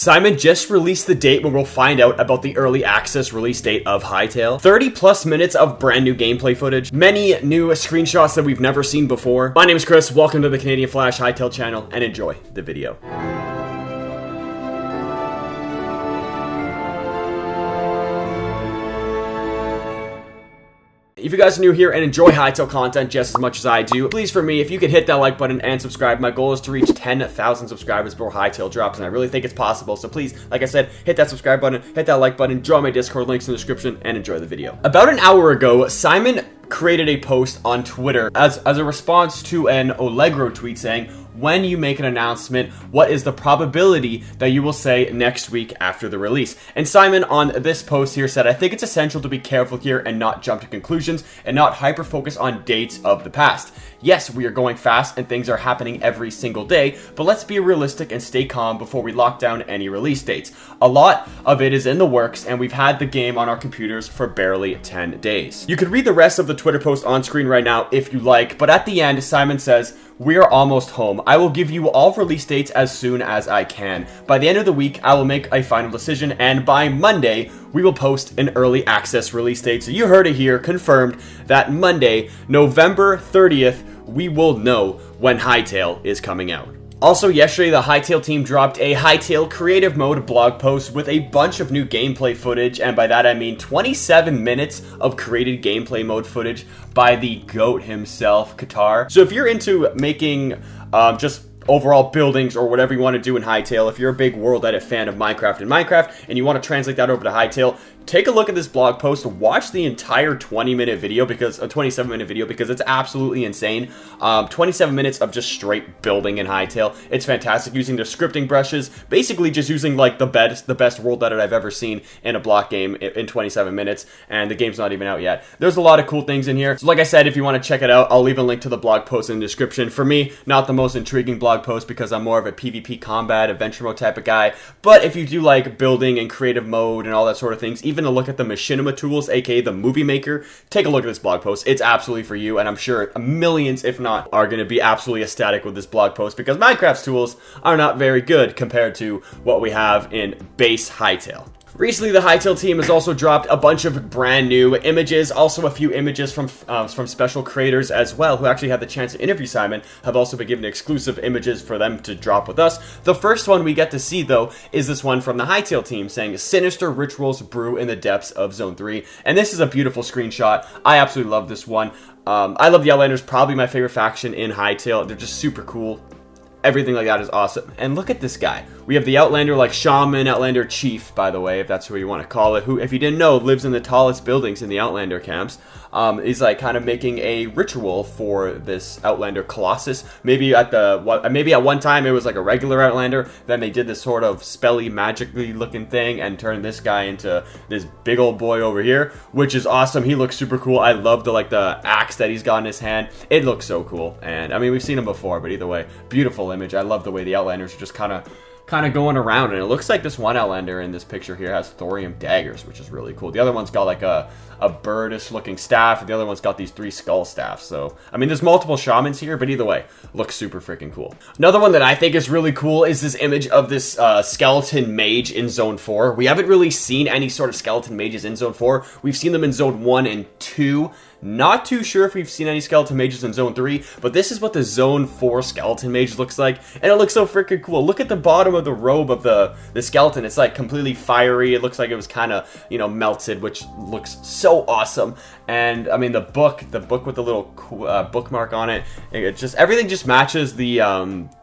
Simon just released the date when we'll find out about the early access release date of Hytale. 30 plus minutes of brand new gameplay footage. Many new screenshots that we've never seen before. My name is Chris. Welcome to the CanadianFlash Hytale channel and enjoy the video. If you guys are new here and enjoy Hytale content just as much as I do, please for me, if you could hit that like button and subscribe. My goal is to reach 10,000 subscribers before Hytale drops, and I really think it's possible. So please, like I said, hit that subscribe button, hit that like button, join my Discord, links in the description, and enjoy the video. About an hour ago, Simon created a post on Twitter as a response to an Allegro tweet saying, when you make an announcement, what is the probability that you will say next week after the release? And Simon on this post here said, I think it's essential to be careful here and not jump to conclusions and not hyper-focus on dates of the past. Yes, we are going fast and things are happening every single day, but let's be realistic and stay calm before we lock down any release dates. A lot of it is in the works and we've had the game on our computers for barely 10 days. You could read the rest of the Twitter post on screen right now if you like, but at the end, Simon says, we are almost home. I will give you all release dates as soon as I can. By the end of the week, I will make a final decision, and by Monday, we will post an early access release date. So you heard it here, confirmed that Monday, November 30th, we will know when Hytale is coming out. Also, yesterday, the Hytale team dropped a Hytale creative mode blog post with a bunch of new gameplay footage, and by that I mean 27 minutes of created gameplay mode footage by the GOAT himself, Qatar. So if you're into making just overall buildings or whatever you want to do in Hytale, if you're a big World Edit fan of Minecraft and you want to translate that over to Hytale, take a look at this blog post, watch the entire 27-minute video because it's absolutely insane. 27 minutes of just straight building in Hytale. It's fantastic, using their scripting brushes, basically just using like the best world edit I've ever seen in a block game in 27 minutes, and the game's not even out yet. There's a lot of cool things in here. So like I said, if you want to check it out, I'll leave a link to the blog post in the description. For me, not the most intriguing blog post because I'm more of a PvP combat adventure mode type of guy, but if you do like building and creative mode and all that sort of things, even to look at the machinima tools, aka the movie maker, take a look at this blog post. It's absolutely for you, and I'm sure millions, if not, are going to be absolutely ecstatic with this blog post because Minecraft's tools are not very good compared to what we have in base Hytale. Recently, the Hytale team has also dropped a bunch of brand new images, also a few images from special creators as well, who actually had the chance to interview Simon, have also been given exclusive images for them to drop with us. The first one we get to see, though, is this one from the Hytale team saying, sinister rituals brew in the depths of Zone 3. And this is a beautiful screenshot. I absolutely love this one. I love the Outlanders, probably my favorite faction in Hytale. They're just super cool. Everything like that is awesome. And look at this guy. We have the Outlander, like Shaman, Outlander Chief, by the way, if that's what you want to call it, who, if you didn't know, lives in the tallest buildings in the Outlander camps. Is like kind of making a ritual for this Outlander Colossus. Maybe at one time it was like a regular Outlander, then they did this sort of spelly, magically looking thing and turned this guy into this big old boy over here, which is awesome. He looks super cool. I love the axe that he's got in his hand. It looks so cool. And I mean, we've seen him before, but either way, beautiful image. I love the way the Outlanders are just kind of going around, and it looks like this one Outlander in this picture here has thorium daggers, which is really cool. The other one's got like a birdish looking staff, and the other one's got these 3 skull staffs. So I mean, there's multiple shamans here, but either way, looks super freaking cool. Another one that I think is really cool is this image of this skeleton mage in Zone 4. We haven't really seen any sort of skeleton mages in Zone 4. We've seen them in Zone 1 and 2. Not too sure if we've seen any skeleton mages in Zone 3, but this is what the Zone 4 skeleton mage looks like, and it looks so freaking cool. Look at the bottom of the robe of the skeleton. It's like completely fiery. It looks like it was kind of, melted, which looks so awesome. And I mean, the book with the little bookmark on it, everything just matches the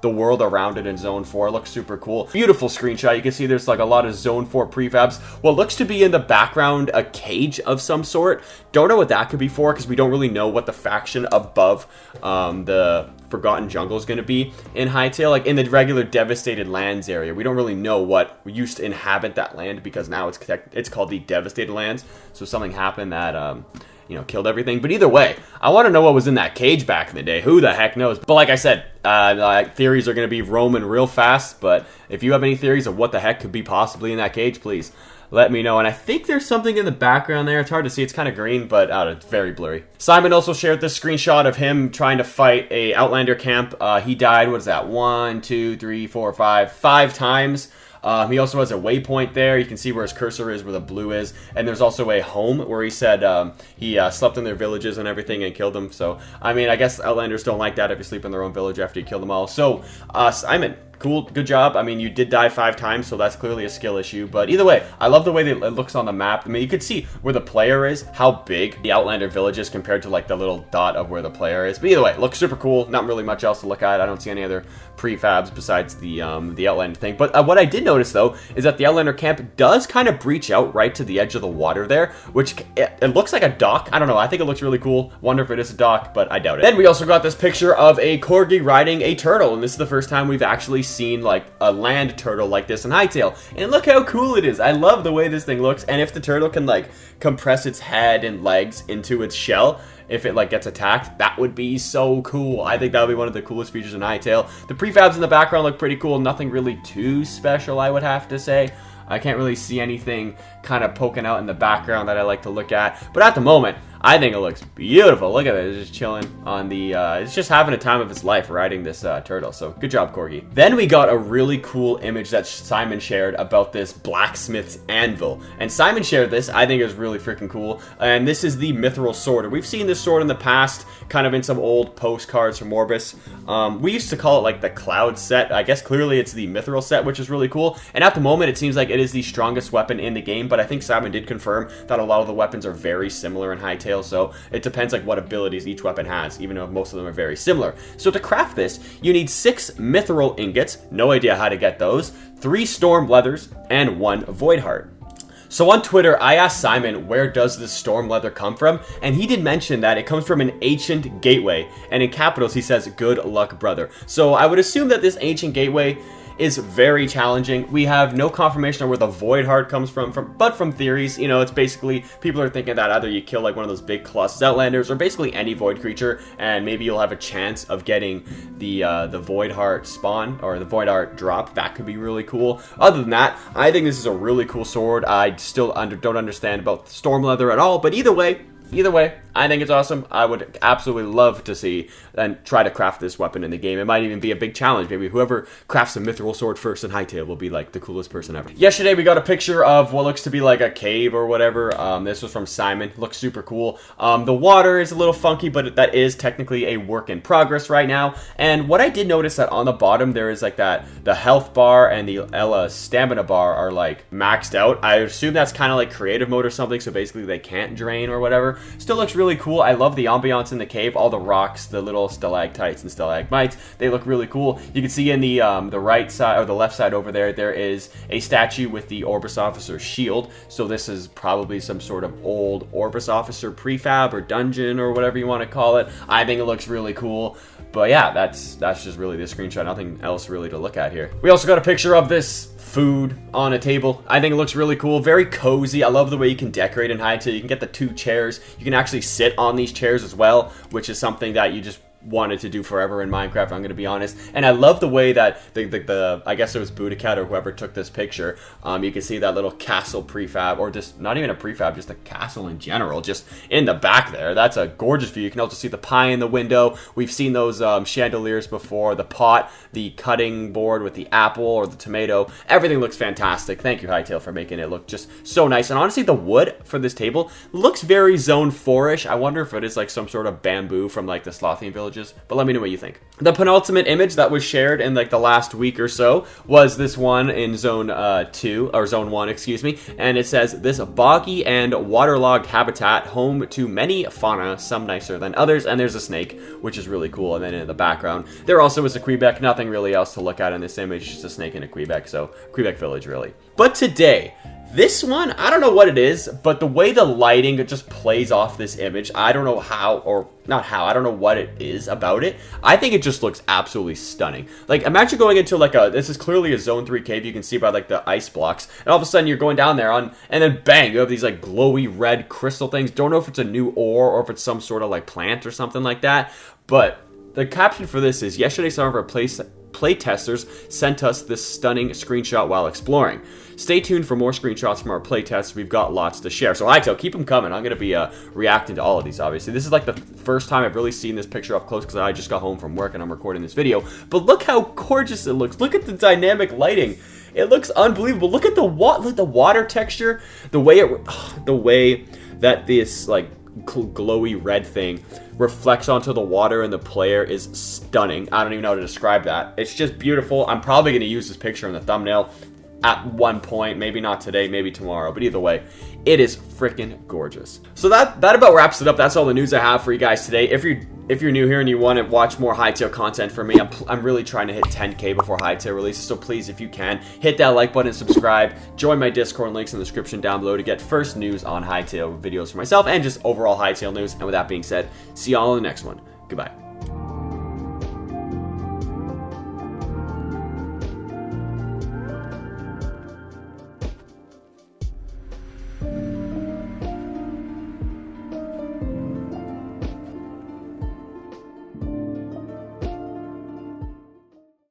world around it in Zone 4. It looks super cool. Beautiful screenshot. You can see there's like a lot of Zone 4 prefabs. What looks to be in the background a cage of some sort. Don't know what that could be for because we don't really know what the faction above the Forgotten Jungle is going to be in Hytale. Like in the regular Devastated Lands area, we don't really know what used to inhabit that land because now it's called the Devastated Lands. So something happened that killed everything. But either way, I want to know what was in that cage back in the day. Who the heck knows? But like I said, theories are going to be roaming real fast. But if you have any theories of what the heck could be possibly in that cage, please let me know. And I think there's something in the background there. It's hard to see. It's kind of green, but it's very blurry. Simon also shared this screenshot of him trying to fight a Outlander camp. He died, what is that? 1, 2, 3, 4, 5 times. He also has a waypoint there. You can see where his cursor is, where the blue is. And there's also a home where he said he slept in their villages and everything and killed them. So, I mean, I guess Outlanders don't like that if you sleep in their own village after you kill them all. So, Simon, cool, good job. I mean, you did die 5 times, so that's clearly a skill issue. But either way, I love the way that it looks on the map. I mean, you could see where the player is, how big the Outlander village is compared to like the little dot of where the player is. But either way, it looks super cool. Not really much else to look at. I don't see any other prefabs besides the Outlander thing. But what I did notice though is that the Outlander camp does kind of breach out right to the edge of the water there, which it looks like a dock. I don't know. I think it looks really cool. Wonder if it is a dock, but I doubt it. Then we also got this picture of a corgi riding a turtle, and this is the first time we've actually seen like a land turtle like this in Hytale. And look how cool it is. I love the way this thing looks. And if the turtle can like compress its head and legs into its shell, if it like gets attacked, that would be so cool. I think that would be one of the coolest features in Hytale. The prefabs in the background look pretty cool. Nothing really too special, I would have to say. I can't really see anything kind of poking out in the background that I like to look at. But at the moment, I think it looks beautiful. Look at it. It's just chilling on the... it's just having a time of its life riding this turtle. So good job, Corgi. Then we got a really cool image that Simon shared about this blacksmith's anvil. And Simon shared this. I think it was really freaking cool. And this is the mithril sword. We've seen this sword in the past, kind of in some old postcards from Orbis. We used to call it like the cloud set. I guess clearly it's the mithril set, which is really cool. And at the moment, it seems like it is the strongest weapon in the game. But I think Simon did confirm that a lot of the weapons are very similar in Hytale. So it depends like what abilities each weapon has, even though most of them are very similar. So to craft this, you need 6 mithril ingots, no idea how to get those, 3 storm leathers, and 1 void heart. So on Twitter, I asked Simon, where does this storm leather come from? And he did mention that it comes from an ancient gateway. And in capitals, he says, good luck, brother. So I would assume that this ancient gateway is very challenging. We have no confirmation on where the void heart comes from, but from theories, you know, it's basically, people are thinking that either you kill like one of those big Colossus Outlanders or basically any void creature, and maybe you'll have a chance of getting the void heart spawn or the void heart drop. That could be really cool. Other than that, I think this is a really cool sword. I still don't understand about storm leather at all, but either way, I think it's awesome. I would absolutely love to see and try to craft this weapon in the game. It might even be a big challenge. Maybe whoever crafts a mithril sword first in Hytale will be like the coolest person ever. Yesterday we got a picture of what looks to be like a cave or whatever. This was from Simon. Looks super cool. The water is a little funky, but that is technically a work in progress right now. And what I did notice that on the bottom there is like the health bar and the Ella stamina bar are like maxed out. I assume that's kind of like creative mode or something, so basically they can't drain or whatever. Still looks really cool. I love the ambiance in the cave. All the rocks, the little stalactites and stalagmites, they look really cool. You can see in the right side or the left side over there, there is a statue with the Orbis officer's shield. So this is probably some sort of old Orbis officer prefab or dungeon or whatever you want to call it. I think it looks really cool. But yeah, that's just really the screenshot. Nothing else really to look at here. We also got a picture of this food on a table. I think it looks really cool. Very cozy. I love the way you can decorate in Hytale. You can get the 2 chairs. You can actually sit on these chairs as well, which is something that you just wanted to do forever in Minecraft, I'm going to be honest. And I love the way that the I guess it was Budacat or whoever took this picture. You can see that little castle prefab, or just not even a prefab, just a castle in general, just in the back there. That's a gorgeous view. You can also see the pie in the window. We've seen those chandeliers before, the pot, the cutting board with the apple or the tomato. Everything looks fantastic. Thank you, Hytale, for making it look just so nice. And honestly, the wood for this table looks very Zone 4-ish. I wonder if it is like some sort of bamboo from like the Slothian villages. But let me know what you think. The penultimate image that was shared in like the last week or so was this one in Zone 2, or Zone 1, excuse me. And it says, this boggy and waterlogged habitat, home to many fauna, some nicer than others. And there's a snake, which is really cool. And then in the background, there also is a Quebec. Nothing really else to look at in this image, just a snake in a Quebec. So Quebec village, really. But today, this one, I don't know what it is, but the way the lighting just plays off this image, I don't know how, or not how, I don't know what it is about it. I think it just looks absolutely stunning. Like, imagine going into like this is clearly a Zone 3 cave, you can see by like the ice blocks, and all of a sudden you're going down there and then bang, you have these like glowy red crystal things. Don't know if it's a new ore or if it's some sort of like plant or something like that, but the caption for this is, yesterday some of our playtesters sent us this stunning screenshot while exploring. Stay tuned for more screenshots from our playtests. We've got lots to share. So Hytale, keep them coming. I'm going to be reacting to all of these, obviously. This is like the first time I've really seen this picture up close because I just got home from work and I'm recording this video. But look how gorgeous it looks. Look at the dynamic lighting. It looks unbelievable. Look at the water texture, the way that this like glowy red thing reflects onto the water and the player is stunning. I don't even know how to describe that. It's just beautiful. I'm probably going to use this picture in the thumbnail at one point, maybe not today, maybe tomorrow, but either way, it is freaking gorgeous. So that about wraps it up. That's all the news I have for you guys today. If you're new here and you want to watch more Hytale content from me, I'm really trying to hit 10K before Hytale releases, so please, if you can, hit that like button and subscribe. Join my Discord, links in the description down below to get first news on Hytale videos for myself and just overall Hytale news. And with that being said, see y'all in the next one. Goodbye.